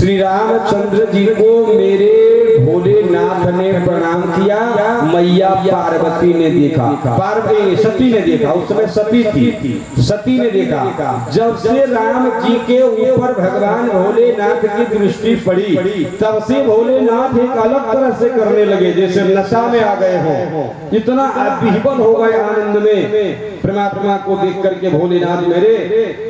श्री रामचंद्र जी को मेरे भोलेनाथ ने प्रणाम किया, मैया पार्वती ने देखा, पार्वती सती ने देखा, उस समय सती थी, सती ने देखा। जब से राम जी के ऊपर भगवान भोलेनाथ की दृष्टि पड़ी, तब से भोलेनाथ एक अलग तरह से करने लगे, जैसे नशा में आ गए हो, इतना विह्वल हो गए आनंद में परमात्मा को देख करके भोलेनाथ मेरे।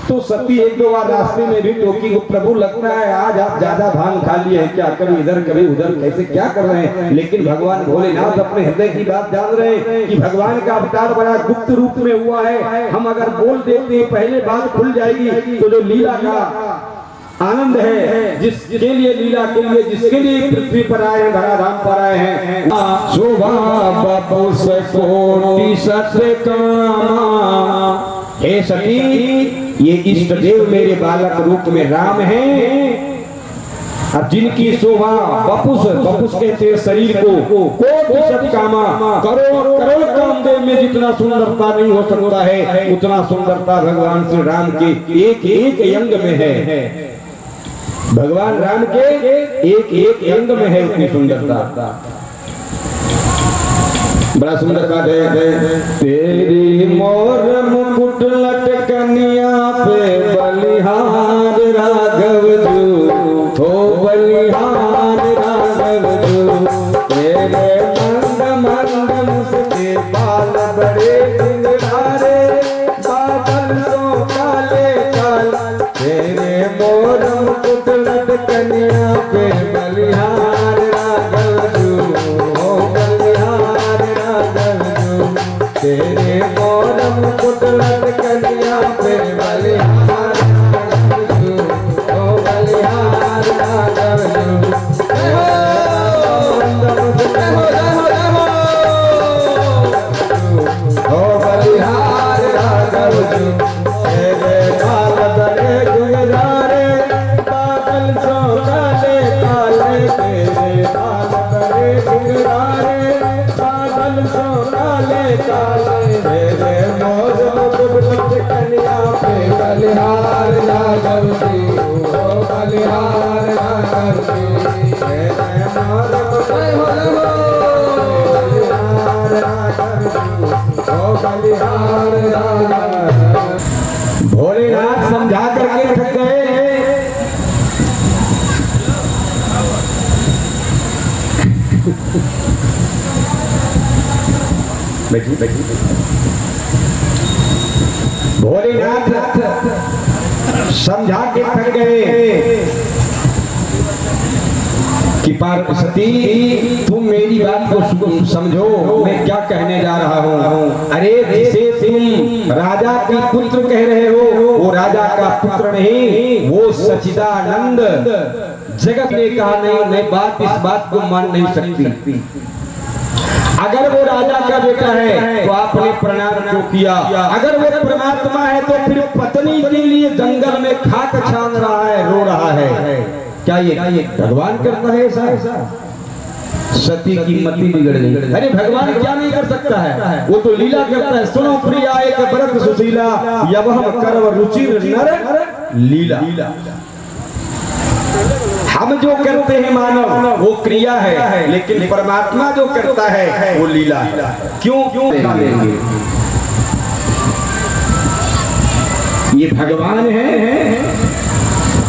तो सती एक दो बार रास्ते में भी टोकी को, प्रभु लगता है आज आप ज्यादा भांग खा लिए हैं क्या, कभी इधर कभी उधर, कैसे क्या कर रहे हैं। लेकिन भगवान भोलेनाथ अपने हृदय की बात जान रहे हैं कि भगवान का अवतार बड़ा गुप्त रूप में हुआ है, हम अगर बोल देते हैं पहले बात खुल जाएगी। तो जो लीला का आनंद है, जिसके लिए लीला के लिए, जिसके लिए पृथ्वी पर आए हैं, धरा धाम पर आए हैं, शोभा बापू से कोटि सत्य कामा। हे सती, ये इष्ट देव मेरे बालक रूप में राम हैं, अब जिनकी शोभा बपुस, बपुस कहते हैं शरीर को, कोटि सत्य कामा, करोड़ करोड़ कामदेव में जितना सुंदरता नहीं हो सकता है, उतना सुंदरता भगवान श्री राम के एक एक अंग में है। भगवान राम के एक एक अंग में है उतनी सुंदरता। बड़ा सुंदर बात है। तेरी मोर मुकुट लटकनिया पे बलिहार राघव जो, हो बलिहार राघव जो, तेरे मंद मंद मुझके बाल बड़े सिंगारे, बादल सो काले काले, तेरे मोर मुकुट लटकनिया पे बलिहार राघव जो, हो बलिहार राघव जो, तेरे मोर मुकुट लटकनिया पे बलिहार राघव जो, हो बलिहार राघव जो। हो बलिहार राघव जो, तेरे बाल बड़े गुलजारे, बादल सो काले काले, तेरे बाल बड़े गुलजारे, बादल सो काले काले, तेरे मोर मुकुट लटकनिया पे बलिहार राघव जी, हो बलिहार राघव जी, तेरे मोर मुकुट बलिहार राघव जी, हो बलिहार राघव। भोलेनाथ समझा करके थक गए। भोलेनाथ समझा के थक गए कि पार्वती तुम मेरी बात को समझो, मैं क्या कहने जा रहा हूँ। अरे जिसे तुम राजा के पुत्र कह रहे हो, वो राजा का पुत्र नहीं, वो सच्चिदानंद जगत ने कहा नहीं, मैं बात इस बात को मान नहीं सकती। अगर वो राजा का बेटा है तो आपने प्रणाम क्यों किया? अगर वो परमात्मा है तो फिर पत्नी के लिए जंगल में खाक छान रहा है, रो रहा है। क्या ये भगवान करता है ऐसा? सती की मति बिगड़ गई। अरे भगवान क्या नहीं कर सकता है, वो तो लीला करता है। सुनो प्रिया एक व्रत सुशीला, यवह करव रुचिर नर लीला। हम जो करते हैं मानव वो क्रिया है, लेकिन परमात्मा जो करता है वो लीला है। क्यों ये भगवान है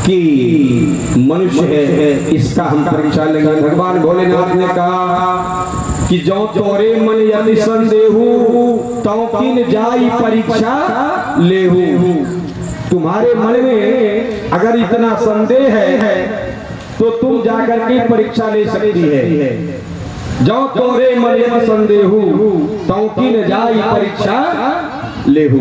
कि मनुष्य है, इसका हम परीक्षा लेंगे। भगवान भोलेनाथ ने कहा कि जो तोरे मन यदि संदेहु तो किन जाई परीक्षा लेहु। तुम्हारे मन में अगर इतना संदेह है तो तुम जाकर के परीक्षा ले सकती है। जो तोरे मन यदि संदेहु तो किन जाई परीक्षा लेहु।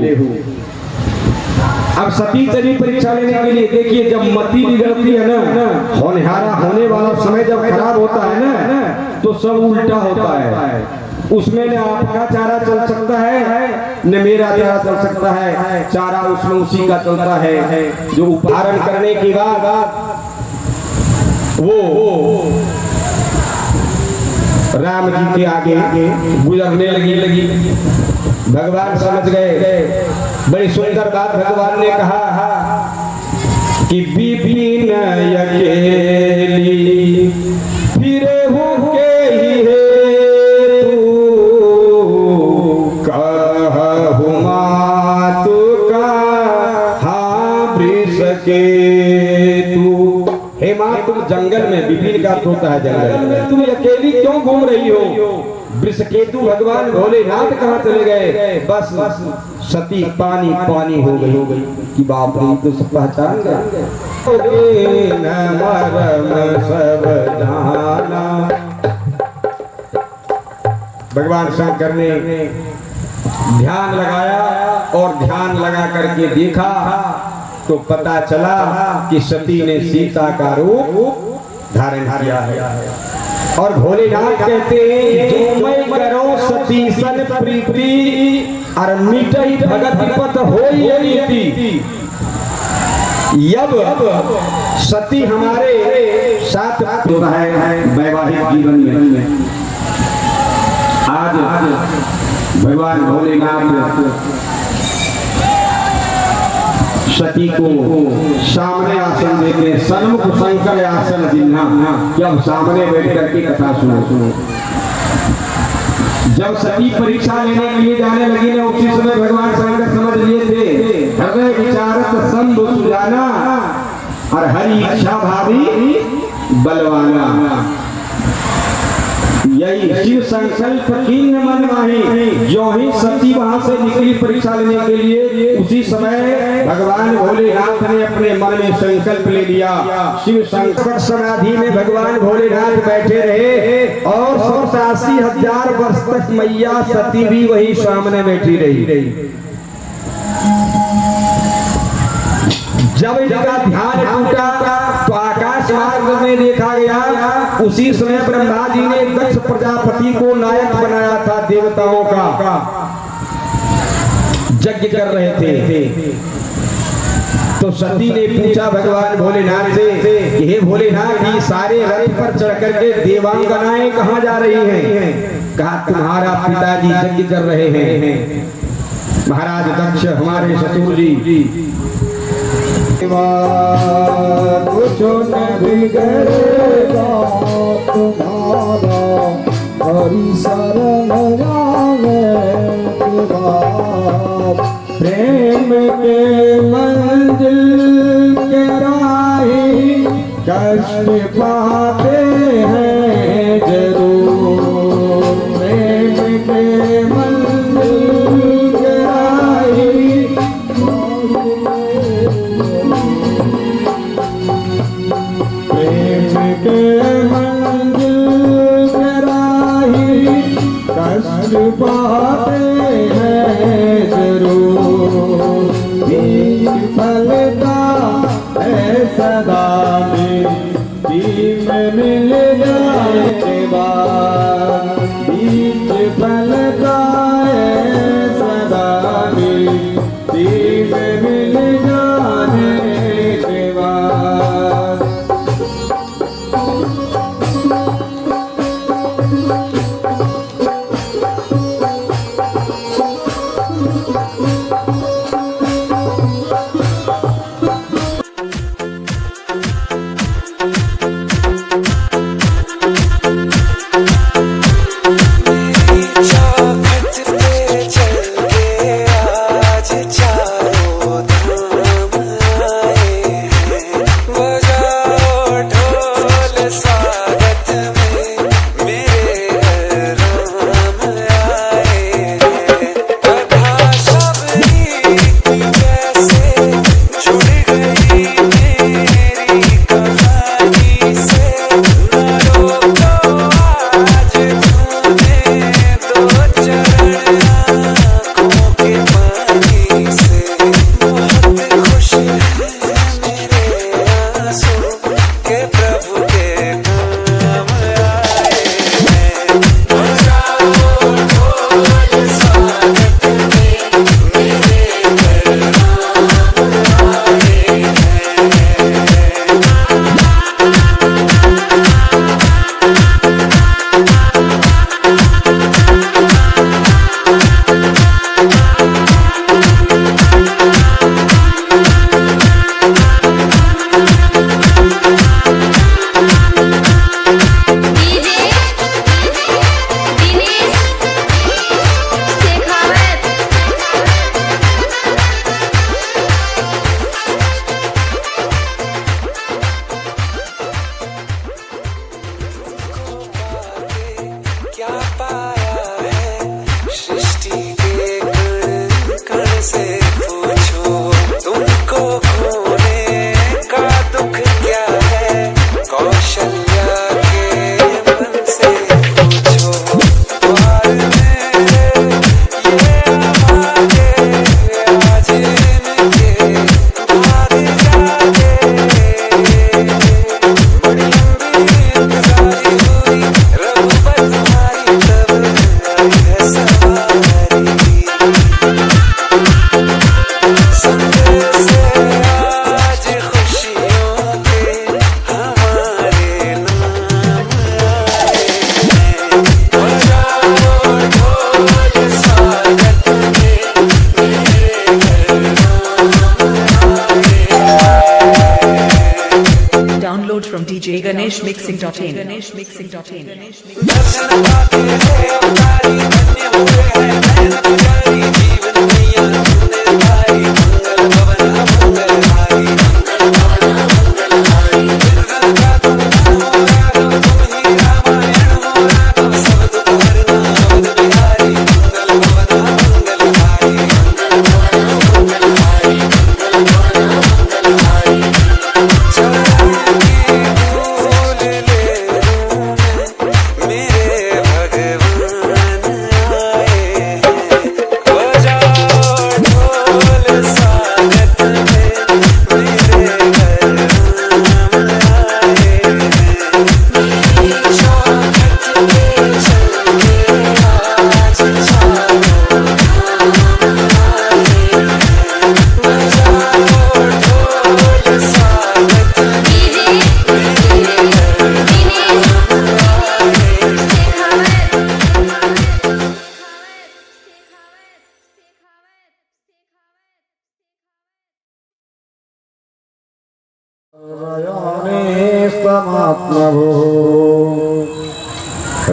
अब सती चली परीक्षा लेने के लिए। देखिए जब मति बिगड़ती है ना, होनहारा होने वाला समय जब खराब होता है ना, तो सब उल्टा होता है। उसमें न आपका चारा चल सकता है न मेरा चारा चल सकता है, चारा उसमें उसी का चलता है जो उपहारण करने के बाद वो राम जी के आगे गुजरने लगी। भगवान समझ गए। बड़ी सुंदर बात भगवान ने कहा कि विपिन अकेली फिरे हो के ही है तू कहु मातु का के तू। हे माँ, तुम जंगल में, विपिन का तोता है जंगल में, तुम अकेली क्यों घूम रही हो? वृषकेतु भगवान भोलेनाथ कहाँ चले गए? बस सती पानी पानी हो गई कि बाप रे, तो सब पहचान गए। सब जाना भगवान शंकर ने ध्यान लगाया और ध्यान लगा करके देखा तो पता चला कि सती ने सीता का रूप धारण किया है। और भोलेनाथ कहते हैं जो मैं करो सती सन प्रीति और मिटई भगत पत होई रीति। अब सती हमारे साथ होता है वैवाहिक जीवन में। आज भगवान भोलेनाथ सती को सामने आसन देते, सन्मुख शंकर आसन जिन्ना, जब सामने बैठ करके कथा सुनो। जब सती परीक्षा लेने के लिए जाने लगी ना, उसी समय भगवान शंकर समझ लिए थे हृदय विचारत संभु सुजाना और हरि इच्छा भावी बलवाना। यही शिव संकल्प कीन मन माही। जो ही सती वहां से निकली परीक्षा लेने के लिए, उसी समय भगवान भोलेनाथ ने अपने मन में संकल्प ले लिया। शिव संकट समाधि में भगवान भोलेनाथ बैठे रहे और 87,000 वर्ष तक मैया सती भी वही सामने बैठी रही। जब इनका ध्यान टूटा तो आकाश मार्ग में देखा गया, उसी समय ब्रह्मा जी ने दक्ष प्रजापति को नायक बनाया था। देवताओं का यज्ञ कर रहे थे। तो सती ने पूछा भगवान भोलेनाथ से, हे भोलेनाथ, ये सारे रथ पर चढ़ करके देवांगनाएं कहाँ जा रही हैं? कहा तुम्हारा पिताजी यज्ञ कर रहे हैं, महाराज दक्ष हमारे ससुर जी। कुछ न बिगड़ेगा तुम्हारा, हरि शरण जाने के बाद। प्रेम के मंजिल के राही कष्ट पाते हैं जरूर। प्रेम के मंजिल के राही के मंजिल के राही कष्ट पाते हैं जरूर। बीज फलता है सदा में मिल जाए के बाद। बीज फलता है सदा में मिल जाने के बाद।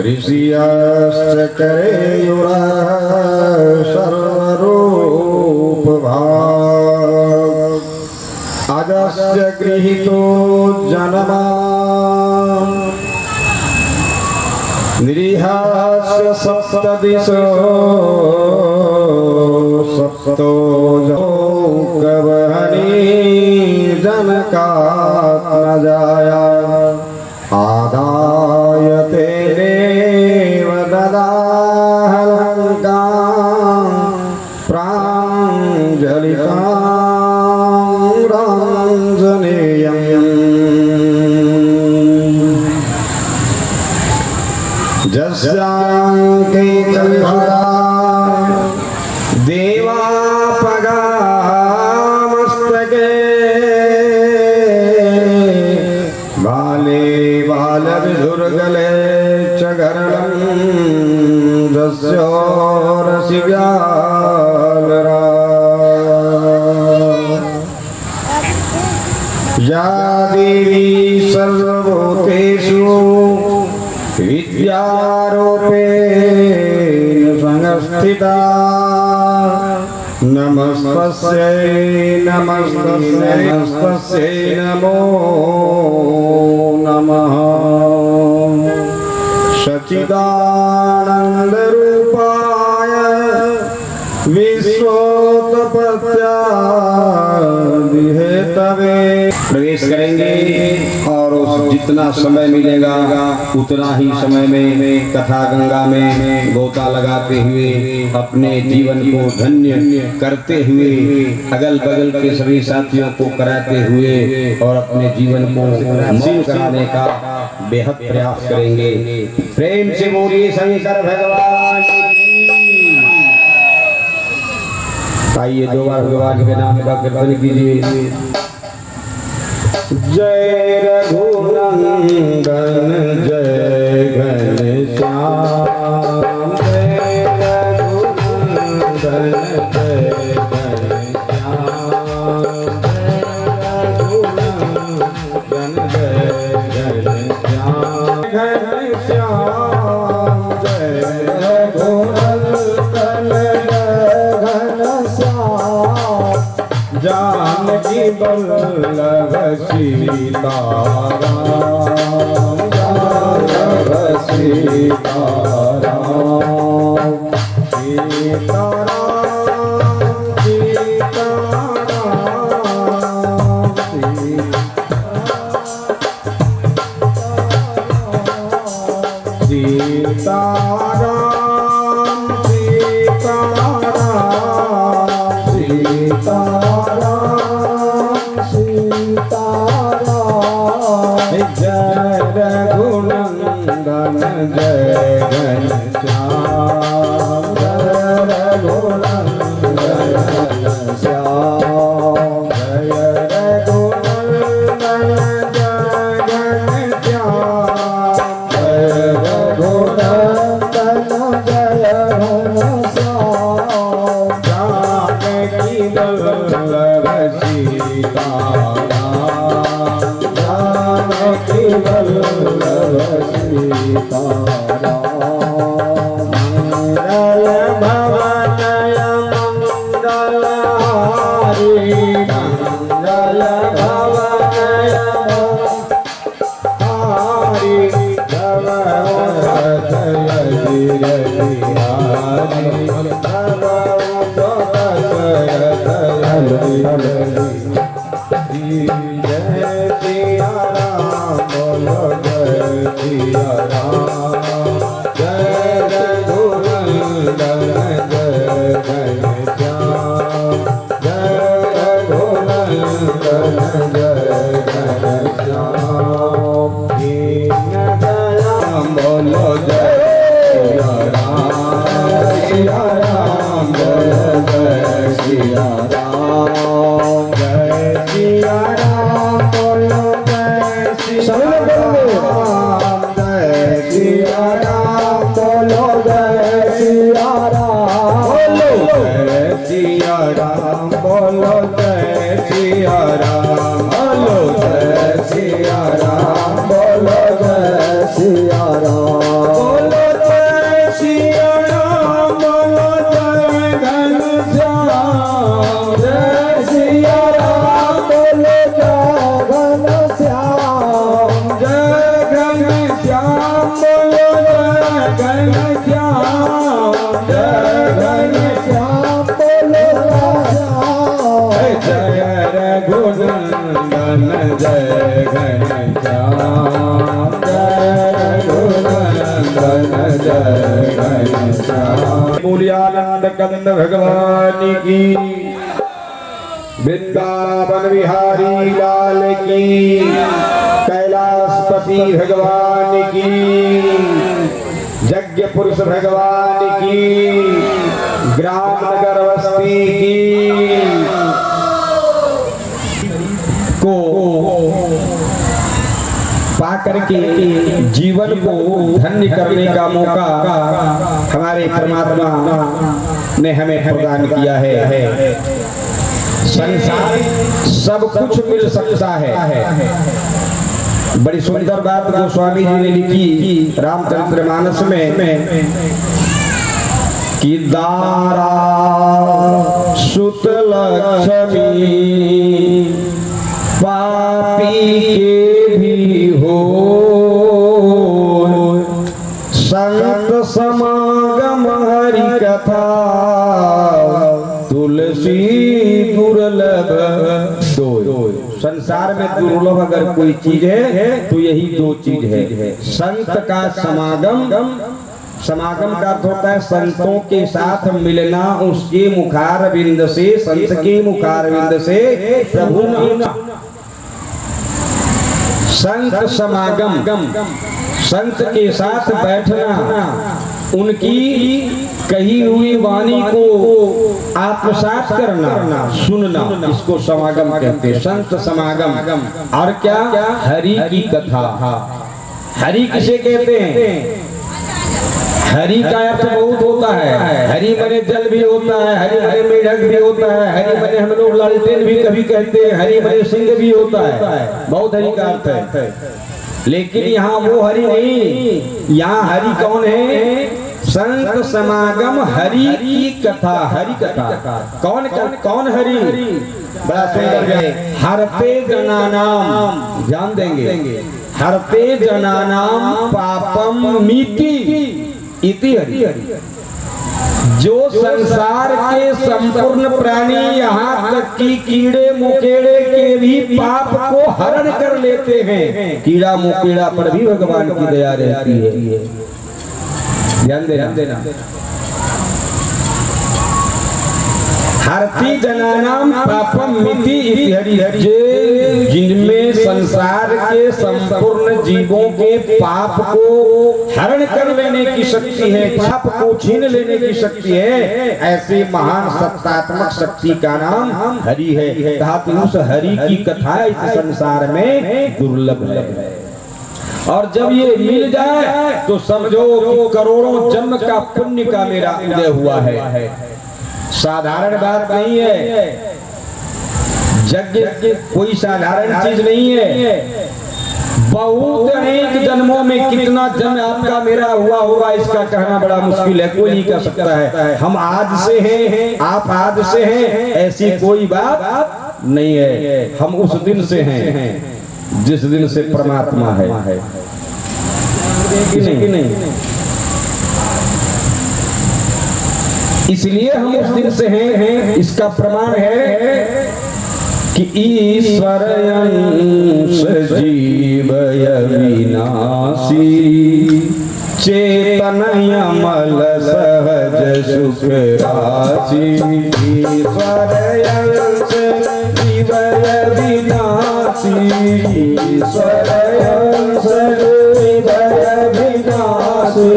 ऋषियश्च करेयुरा सर्वरूप भाव अजस्य गृहीतो जनमा निरीहास्य सप्तदिशो सप्तो कवहनी जनकात्मजाया आदाय तेनेव ददाहलङ्का प्राञ्जलिकां राञ्जनेयम् जस्याङ्के कल्पदा देवापगामस्तके बाले बालविधुर्गले च गरणं दस्योरसिव्यालरा या देवी सर्वभूतेषु विद्यारूपेण संस्थिता नमस्तस्यै नमस्तस्यै नमस्तस्यै नमो नमः सच्चिदानन्दरूपाय विश्वोत्पत्त्यादिहेतवे प्रवेश करेंगे और जितना समय मिलेगा उतना ही समय में कथा गंगा में गोता लगाते हुए अपने जीवन को धन्य करते हुए अगल बगल के सभी साथियों को कराते हुए और अपने जीवन को मौन कराने का बेहद प्रयास करेंगे। प्रेम से बोलिए शंकर भगवान। आइए दो बार भगवान के नाम का कीर्तन कीजिए। जय रघुनंदन जय घनश्याम जय रघुनंदन जय घनश्याम जय रघुनंदन जय घनश्याम जय रघुनंदन घनश्याम जानकी बल्लभ सीताराम बल्लभ सीताराम सीताराम सीताराम सीताराम सीताराम सीताराम जय रघुनंदन जय घनश्याम जय रघुनंदन घनश्याम जय रघुनंदन जय घनश्याम जय रघुनंदन मूल्यानंद कंद भगवान की, वृंदावन बिहारी लाल की, कैलाशपति भगवान की, यज्ञ पुरुष भगवान की, ग्राम नगर बस्ती की को पाकर के जीवन को धन्य करने का मौका हमारे परमात्मा ने हमें प्रदान किया है। संसार सब कुछ मिल सकता है। बड़ी सुंदर बात गोस्वामी जी ने लिखी रामचरितमानस में कि दारा सुत लक्ष्मी पापी के भी हो, संत समागम हरि कथा तुलसी दुर्लभ दो। संसार में दुर्लभ अगर कोई चीज है तो यही दो चीज है, संत का समागम। समागम का अर्थ होता है संतों के साथ मिलना, उसके मुखार बिंद से, संत के मुखार बिंद से प्रभु मिलना। संत समागम, संत के साथ बैठना, उनकी कही हुई वाणी को आत्मसात करना, सुनना, इसको समागम कहते हैं, संत समागम। और क्या? हरि की कथा। हरि किसे कहते हैं? हरि का अर्थ बहुत होता है। हरि मने जल भी होता है, हरि मने मेढक भी होता है, हरि मने हम लोग लालटेन भी कभी कहते हैं, हरि मने सिंह भी होता है, बहुत हरि का अर्थ है। लेकिन यहाँ वो हरि नहीं, यहाँ हरि कौन है? संत समागम हरि की कथा। हरि कथा कौन हरि? बड़ा सुंदर है। हरते जनानाम, ध्यान देंगे, हरते जनानाम पापम मीति इति हरि। जो संसार के संपूर्ण प्राणी, यहाँ तक कि कीड़े मुकेड़े के भी पाप को हरण कर लेते हैं। कीड़ा मुकेड़ा पर भी भगवान की दया रहती है। ध्यान देना। हरती जनानाम पापम मिति इति हरि। जिनमें संसार के संपूर्ण जीवों के पाप को हरण कर लेने की शक्ति है, पाप को छीन लेने की शक्ति है, ऐसे महान सत्तात्मक शक्ति का नाम हरि है। कहा कि उस हरि की कथा इस संसार में दुर्लभ है। और जब ये मिल जाए तो समझो कि करोड़ों जन्म का पुण्य का मेरा उदय हुआ है। साधारण बात नहीं है, यज्ञ कोई साधारण चीज नहीं है। बहुत अनेक जन्मों में कितना जन्म आपका मेरा हुआ होगा इसका कहना बड़ा मुश्किल है, कोई नहीं कह सकता है। हम आज से हैं, आप आज से हैं, ऐसी कोई बात नहीं है। हम उस दिन से हैं जिस दिन से परमात्मा है कि नहीं। इसलिए हम उस दिन से हैं। इसका प्रमाण है कि ईश्वर अंश जीवय विनाशी चेतन अमल सहज सुख राशि। ईश्वर अंश जीवय विनाशी, ईश्वर अंश जीवय विनाशी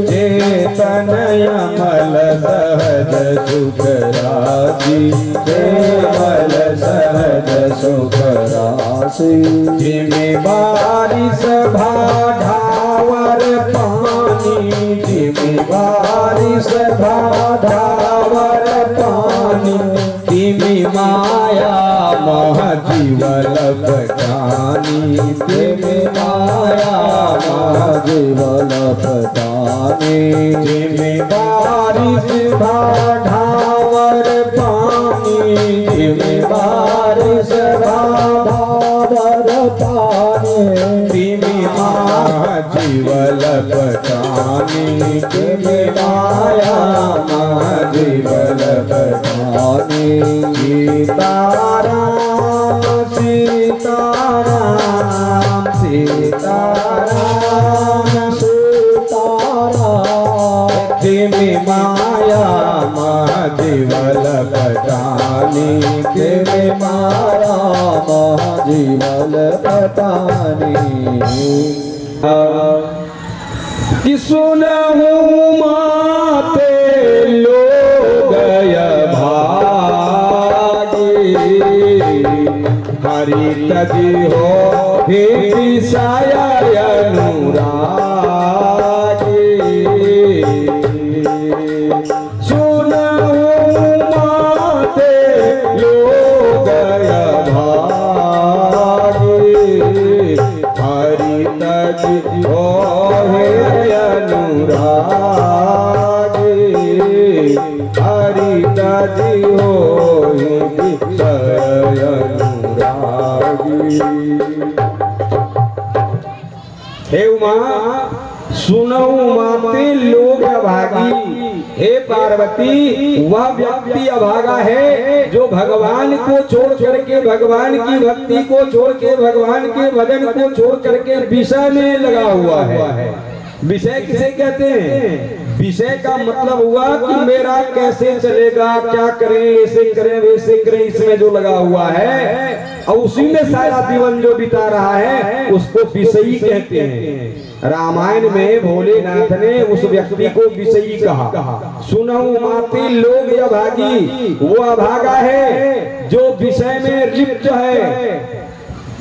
चेतन अमल सहज सुख राशि। केवल सहज सुख राशि जिमे बारिश भाढ़ावर पानी, जिमे बारिश भाढ़ावर पानी तिमी माया महजीवल पठानी। तिमी माया महजीवल पठानी जिमे बारिश भाढ़ावर पानी, जिमे बारिश भाढ़ावर पानी तिमी महजीवल पठानी। तिमी माया महजीवल पठानी। सीताराम सीताराम सीताराम सीताराम तिमी माया महजीवल पठानी। तिमी माया महजीवल पठानी। कि सुनहु माते लोग भागी, हरि तजी हो हे विषया अनुरागी। सुनहु माते लोग भागी, हरि तजी हो हे अनुरागी। हरि तजी हो हे विषय अनुरागी। हे उमा सुनो माते लोग अभागी। हे पार्वती वह व्यक्ति अभागा है जो भगवान को छोड़ करके, भगवान की भक्ति को छोड़ के, भगवान के भजन को छोड़ करके विषय में लगा हुआ है। विषय किसे कहते हैं? विषय का मतलब हुआ कि मेरा कैसे चलेगा, क्या करें, ऐसे करें वैसे करें, इसमें जो लगा हुआ है और उसी में सारा जीवन जो बिता रहा है उसको विषयी कहते हैं। रामायण में भोलेनाथ ने उस व्यक्ति को विषयी कहा। सुनहु माते लोग अभागी, वो अभागा है जो विषय में लिप्त है,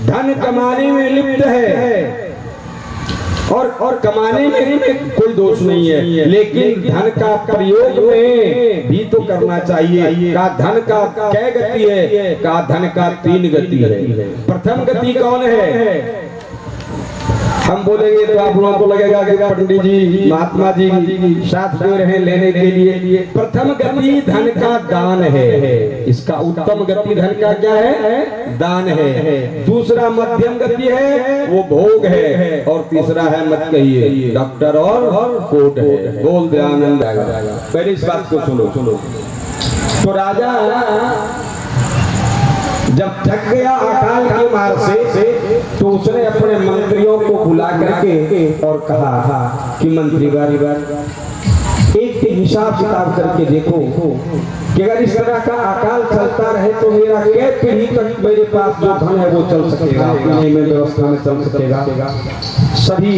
धन कमाने में लिप्त है। और कमाने में कोई दोष नहीं है, लेकिन धन का प्रयोग में भी तो करना चाहिए। का धन का क्या गति है? का धन का 3 गति है। प्रथम गति कौन है? हम बोलेंगे तो आप लोगों को लगेगा कि पंडित जी महात्मा जी साथ दे रहे हैं लेने के लिए। प्रथम गति धन का दान है। इसका उत्तम गति धन का क्या है? दान है। दूसरा मध्यम गति है वो भोग है, और तीसरा है मत कहिए डॉक्टर और कोट है। बोल दे आनंद आएगा। पहले इस बात को सुनो। तो राजा जब थक गया अकाल के मार से तो उसने अपने मंत्रियों को बुला करके और कहा कि मंत्रीगण एक हिसाब किताब करके देखो कि अगर इस तरह का अकाल चलता रहे तो मेरा कै पीढ़ी तक मेरे पास जो धन है वो चल सकेगा, में व्यवस्था में चल सकेगा। सभी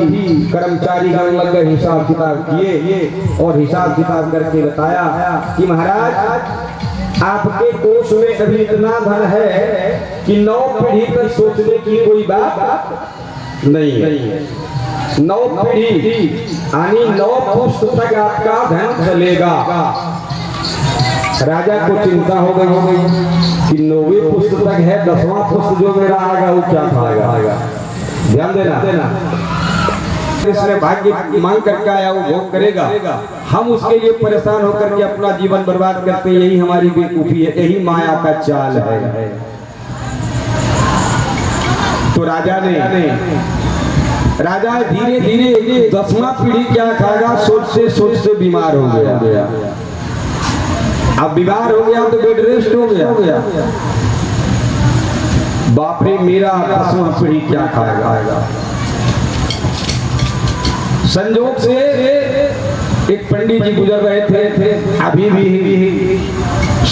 कर्मचारी गण लग गए, हिसाब किताब किए और हिसाब किताब करके बताया कि महाराज आपके कोष में अभी इतना धन है कि 9 पीढ़ी तक सोचने की कोई बात नहीं है। 9 पीढ़ी यानी 9 पुष्ट तक आपका धन चलेगा। राजा को चिंता हो गई कि 9वें पुष्ट तक है, 10वां पुष्ट जो मेरा आएगा वो क्या खाएगा। ध्यान देना। इसने भाग्य मांग करके आया वो भोग करेगा, हम उसके लिए परेशान होकर के अपना जीवन बर्बाद करते हैं। यही हमारी बेवकूफी है, यही माया का चाल है। तो राजा धीरे धीरे 10वां पीढ़ी क्या खाएगा सोच से बीमार हो गया। अब बीमार हो गया तो बेड रेस्ट हो गया। बाप रे मेरा 10वां पीढ़ी क्या खाएगा। संजोग से एक पंडित जी गुजर रहे थे। अभी भी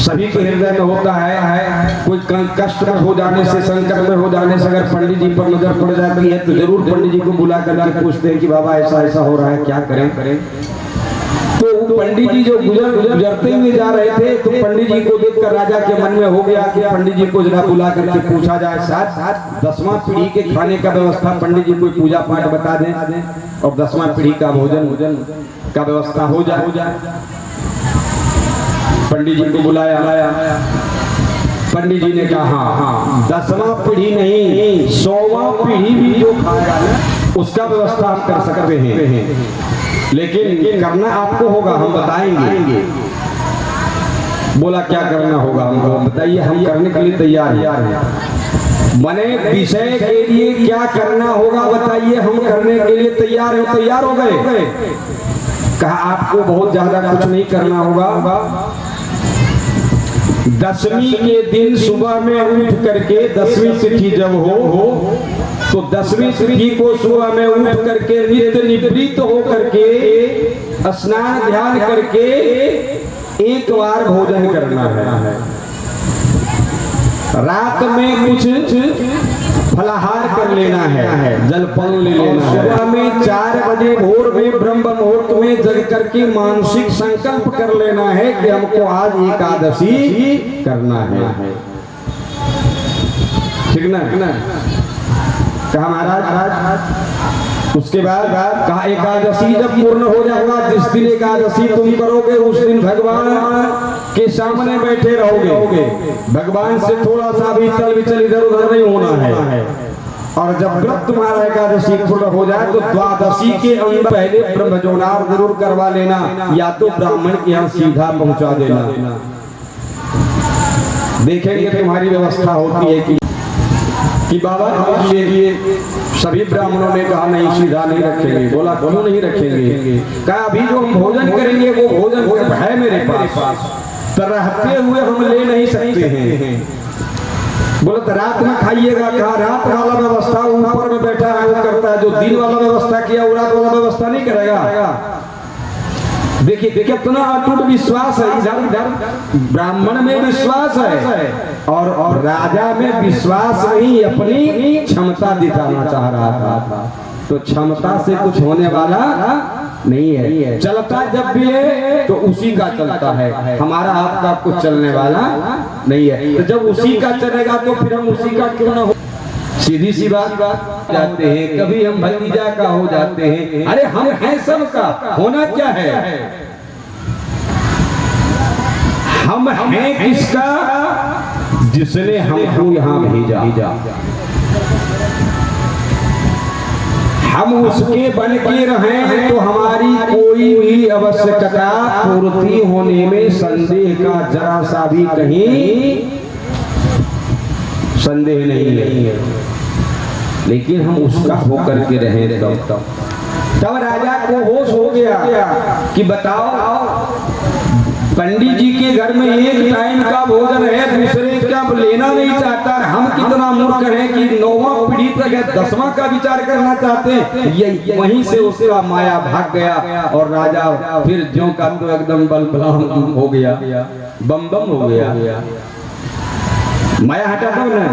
सभी के हृदय में होता है, कोई कष्ट में हो जाने से, संकट में हो जाने से अगर पंडित जी पर नजर पड़ जाती है तो जरूर पंडित जी को बुला करके पूछते हैं कि बाबा ऐसा ऐसा हो रहा है, क्या करें। तो पंडित जी जो गुजरते हुए जा रहे थे तो पंडित जी को देखकर राजा के मन में हो गया कि पंडित जी को जरा बुला करके पूछा जाए, साथ 10वां पीढ़ी के खाने का व्यवस्था पंडित जी कोई पूजा पाठ बता दें और 10वां पीढ़ी का भोजन का व्यवस्था हो जाए। पंडित जी को बुलाया। पंडित जी ने कहा हाँ 10वां पीढ़ी नहीं 100वां पीढ़ी भी जो खाएगा उसका व्यवस्था हम कर सकते हैं, लेकिन करना आपको होगा, हम बताएंगे। बोला क्या करना होगा हमको बताइए, हम करने के लिए तैयार हैं। मने विषय के लिए क्या करना होगा बताइए, हम करने के लिए तैयार हैं। तैयार हो गए। कहा आपको बहुत ज्यादा कुछ नहीं करना होगा। 10वीं के दिन सुबह में उठ करके 10वीं तिथि जब हो तो 10वीं तिथि को सुबह में उठ करके नित्य निवृत्त हो करके स्नान ध्यान करके एक बार भोजन करना है। रात में कुछ फलाहार कर लेना है, जलपान ले लेना है। सुबह में 4 बजे भोर में ब्रह्म मुहूर्त में जग करके मानसिक संकल्प कर लेना है कि हमको आज एकादशी करना है। ठीक ना? कहा महाराज उसके बाद कहा एकादशी जब पूर्ण हो जाएगा, जिस दिन एकादशी तुम करोगे उस दिन भगवान के सामने बैठे रहोगे। भगवान से थोड़ा सा भी चल विचल इधर उधर नहीं होना है। और जब व्रत तुम्हारा एकादशी पूर्ण हो जाए तो द्वादशी के अंदर पहले ब्रह्मजोनार जरूर करवा लेना, या तो ब्राह्मण के यहाँ सीधा पहुंचा देना। देखेंगे तुम्हारी व्यवस्था होती है कि बाबा ये सभी ब्राह्मणों ने कहा नहीं सीधा नहीं रखेंगे। बोला क्यों नहीं रखेंगे? कहा अभी जो हम भोजन करेंगे वो भोजन है मेरे पास, तो रहते हुए हम ले नहीं सकते हैं। बोला तो रात में खाइएगा। कहा रात वाला व्यवस्था ऊपर में बैठा है वो करता है, जो दिन वाला व्यवस्था किया वो रात वाला व्यवस्था नहीं करेगा। देखिए कितना अटूट विश्वास है। इधर ब्राह्मण में विश्वास है और राजा में विश्वास नहीं, अपनी क्षमता दिखाना चाह रहा था। तो क्षमता से कुछ होने वाला नहीं है। चलता जब भी है तो उसी का चलता है, हमारा आपका कुछ चलने वाला नहीं है। तो जब उसी का चलेगा तो फिर हम उसी का क्यों ना हो। सीधी सी बात जाते हैं, कभी हम भतीजा का हो जाते हैं। अरे हम हैं सबका, होना क्या है? हम हैं किसका? जिसने हमको यहाँ भेजा। हम उसके बन के रहें तो हमारी कोई भी आवश्यकता पूर्ति होने में संदेह का जरा सा भी कहीं संदेह नहीं है। लेकिन हम उसका होकर के रहे तब राजा को होश हो गया कि बताओ पंडित जी के घर में एक टाइम का भोजन है, दूसरे का लेना नहीं चाहता। हम कितना मूर्ख हैं कि 9वां पीढ़ी तक है 10वां का विचार करना चाहते हैं। ये वहीं से उसका माया भाग गया और राजा फिर ज्यों का तो एकदम बलबलाम हो गया, बम बम हो गया। माया हटा दो ना,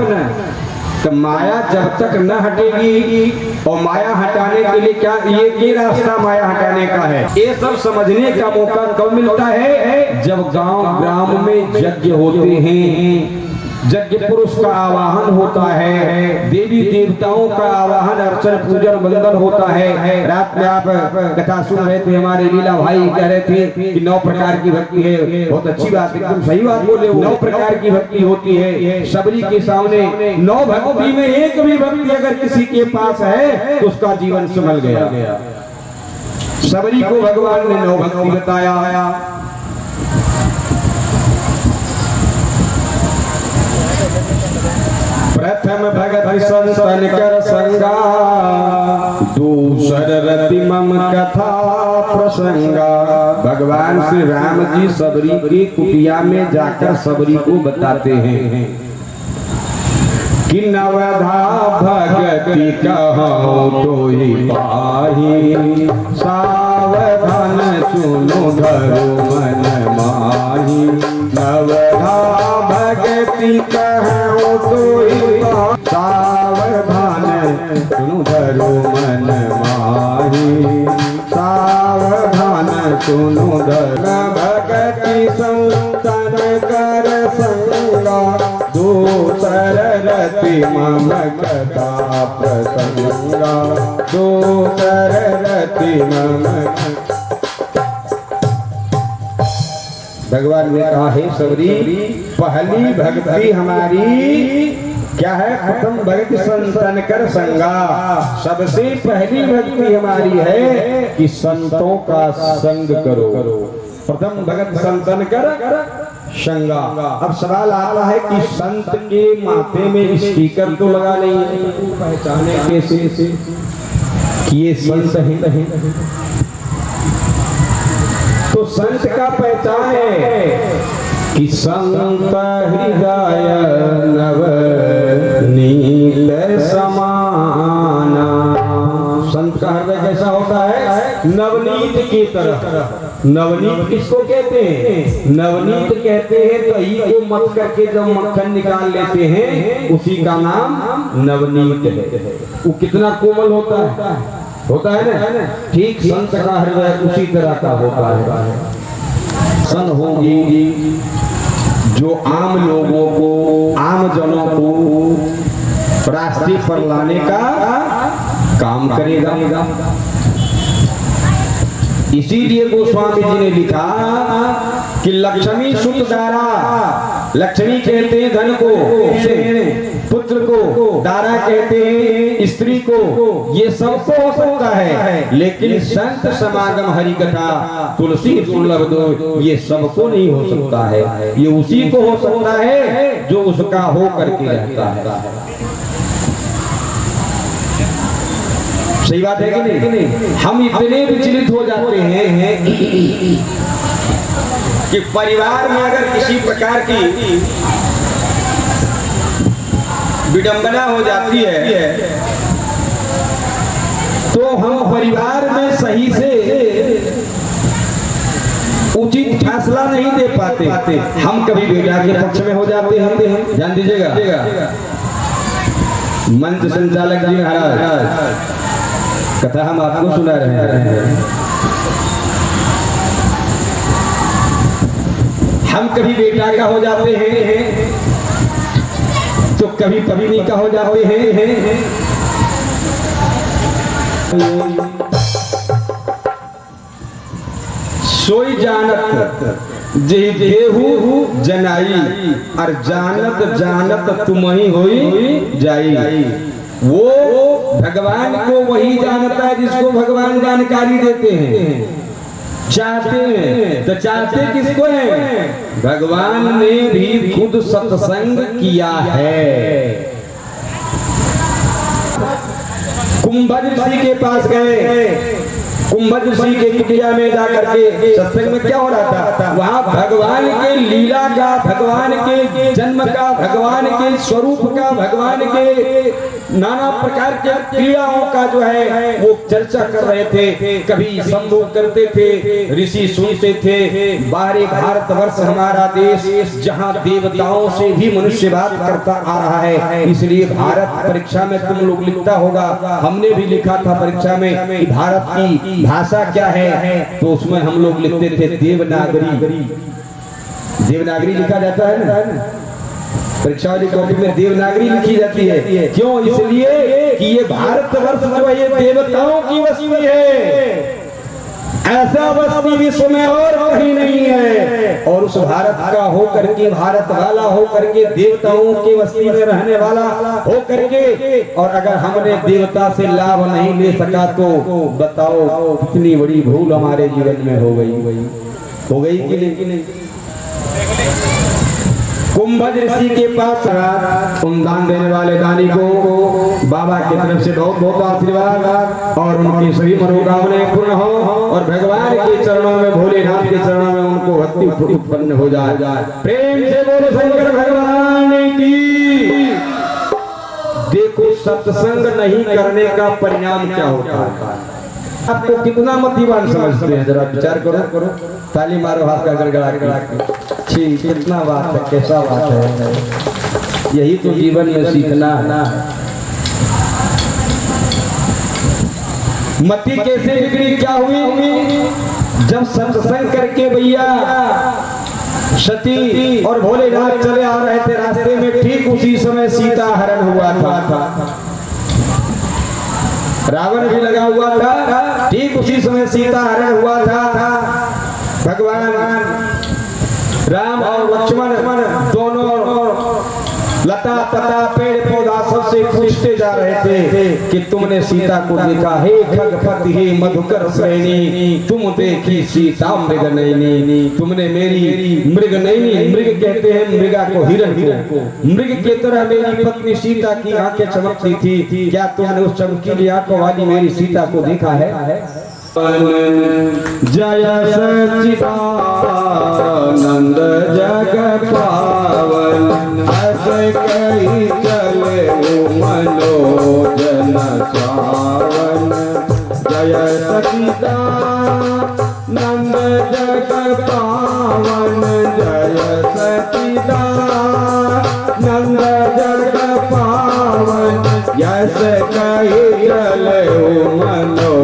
तो माया जब तक न हटेगी, और माया हटाने के लिए क्या ये रास्ता माया हटाने का है। ये सब समझने का मौका कब मिलता है? जब गांव ग्राम में यज्ञ होते हैं, यज्ञ पुरुष का आवाहन होता है, देवी देवताओं का आवाहन अर्चन पूजन वंदन होता है। रात में आप कथा सुन रहे थे, हमारे लीला भाई कह रहे थे कि 9 प्रकार की भक्ति है। बहुत अच्छी बात, एकदम सही बात बोले। 9 प्रकार की भक्ति होती है। सबरी के सामने 9 भक्ति में एक भी भक्ति अगर किसी के पास है तो उसका जीवन संभल गया। सबरी को भगवान ने 9 भक्ति बताया। प्रथम भगत संतन कर संगा, दूसर रति मम कथा प्रसंगा। भगवान श्री राम जी सबरी की कुटिया में जाकर सबरी को बताते हैं कि नवधा भगति कहो तो ही पाही, सावधान सुनो धरो मन माही। नवधा भगति कहो तो ही पाही, सावधान सुनो धरो मन माही। सावधान सुनो धरो भगति संतन कर संगा, दूसर रति मम कथा प्रसंगा। दूसर रति मम। भगवान ने कहा है सबरी, पहली भक्ति हमारी क्या है? प्रथम भक्ति संतन कर संगा। सबसे पहली भक्ति हमारी है कि संतों का संग करो। प्रथम भगत संतन कर संगा। अब सवाल आता है कि संत के माथे में स्टिकर तो लगा नहीं है, पहचाने कैसे कि ये संत है? तो संत का पहचान है कि संत हृदय नवनीत समाना। संत का हृदय कैसा होता है? नवनीत की तरह। नवनीत किसको कहते हैं? नवनीत कहते हैं दही को मत करके जब मक्खन निकाल लेते हैं उसी का नाम नवनीत है। वो कितना कोमल होता है ना? ठीक संत का हृदय उसी तरह का होता है। सन होगी जो आम लोगों को, आम जनों को रास्ते पर लाने का काम करेगा। इसीलिए गोस्वामी जी ने लिखा कि लक्ष्मी सुत दारा। लक्ष्मी कहते हैं धन को, पुत्र को, दारा कहते हैं स्त्री को। ये सबको हो सकता है, लेकिन संत समागम हरि कथा तुलसी दुर्लभ दो, ये सबको नहीं हो सकता है। ये उसी को हो सकता है जो उसका हो करके रहता है। सही बात है कि नहीं? हम इतने विचलित हो जाते हैं कि परिवार में अगर किसी प्रकार की विडंबना हो जाती है तो हम परिवार में सही से उचित फैसला नहीं दे पाते। हम कभी बेटा के पक्ष में हो जाते हैं। ध्यान दीजिएगा, मंच संचालक जी महाराज कथा हम आपको सुना रहे हैं। हम कभी बेटा का हो जाते हैं तो कभी पत्नी का हो जाते हैं। सोई जानत जे देहु जनाई, और जानत जानत तुम ही होई जाई। वो भगवान को वही जानता है जिसको भगवान जानकारी देते हैं। चाहते हैं तो चाहते किसको है? भगवान ने भी खुद सत्संग किया है। कुंभज ऋषि के पास गए, कुंभज ऋषि के कुटिया में जाकर के सत्संग में क्या हो रहा था? वहाँ भगवान के लीला का, भगवान के जन्म का, भगवान के स्वरूप का, भगवान के नाना प्रकार के क्रियाओं का जो है वो चर्चा कर रहे थे। कभी संबोध करते थे, ऋषि सुनते थे। बाहरी भारतवर्ष हमारा देश जहाँ देवताओं से भी मनुष्य बात करता आ रहा है, इसलिए भारत परीक्षा में तुम लोग लिखता होगा, हमने भी लिखा था परीक्षा में कि भारत की भाषा क्या है, तो उसमें हम लोग लिखते थे देवनागरी। देवनागरी लिखा जाता है ना, परीक्षा वाली कॉपी में देवनागरी लिखी जाती है। क्यों? इसलिए कि ये भारतवर्ष जो है ये देवताओं की बस्ती है, ऐसा बस्ती विश्व में और कहीं नहीं है। और उस भारत का होकर के, भारत वाला होकर के, देवताओं की बस्ती में रहने वाला होकर के, और अगर हमने देवता से लाभ नहीं ले सका तो बताओ कितनी बड़ी भूल हमारे जीवन में हो गई कि नहीं? कुंभज ऋषि के पास दान देने वाले दानी को बाबा की तरफ से बहुत बहुत आशीर्वाद और उनकी सभी मनोकामनाएं पूर्ण हो और भगवान के चरणों में, भोलेनाथ के चरणों में उनको भक्ति उत्पन्न हो जाए। प्रेम से बोलो शंकर भगवान की। देखो सत्संग नहीं करने का परिणाम क्या होता है। आपको कितना मतिवान समझते हैं, जरा विचार करो। ताली मारो हाथ का गड़गड़ा के। कितना बात है, कैसा बात है। यही तो जीवन में सीखना है। मति कैसे बिगड़ी, क्या हुई? जब सत्संग करके भैया सती और भोलेनाथ चले आ रहे थे रास्ते में, ठीक उसी समय सीता हरण हुआ था। रावण भी लगा हुआ था, ठीक उसी समय सीता हरण हुआ था। भगवान राम और लक्ष्मण दोनों लता पता पेड़ पौधा सबसे पूछते जा रहे थे कि तुमने सीता को देखा? हे खगपति हे मधुकर श्रेणी, तुम देखी सीता मृग नैनी। तुमने मेरी मृग नैनी, मृग कहते हैं मृगा को, हिरण को, मृग के तरह मेरी पत्नी सीता की आंखें चमकती थी। क्या तुमने उस चमकीली आंखों वाली मेरी सीता को देखा है? जय सच्चिदानंद जग पावन, ऐसे कही चले मनोजन सावन। जय सच्चिदानंद जग पावन, जय सच्चिदानंद जग पावन, ऐसे कही चले मनो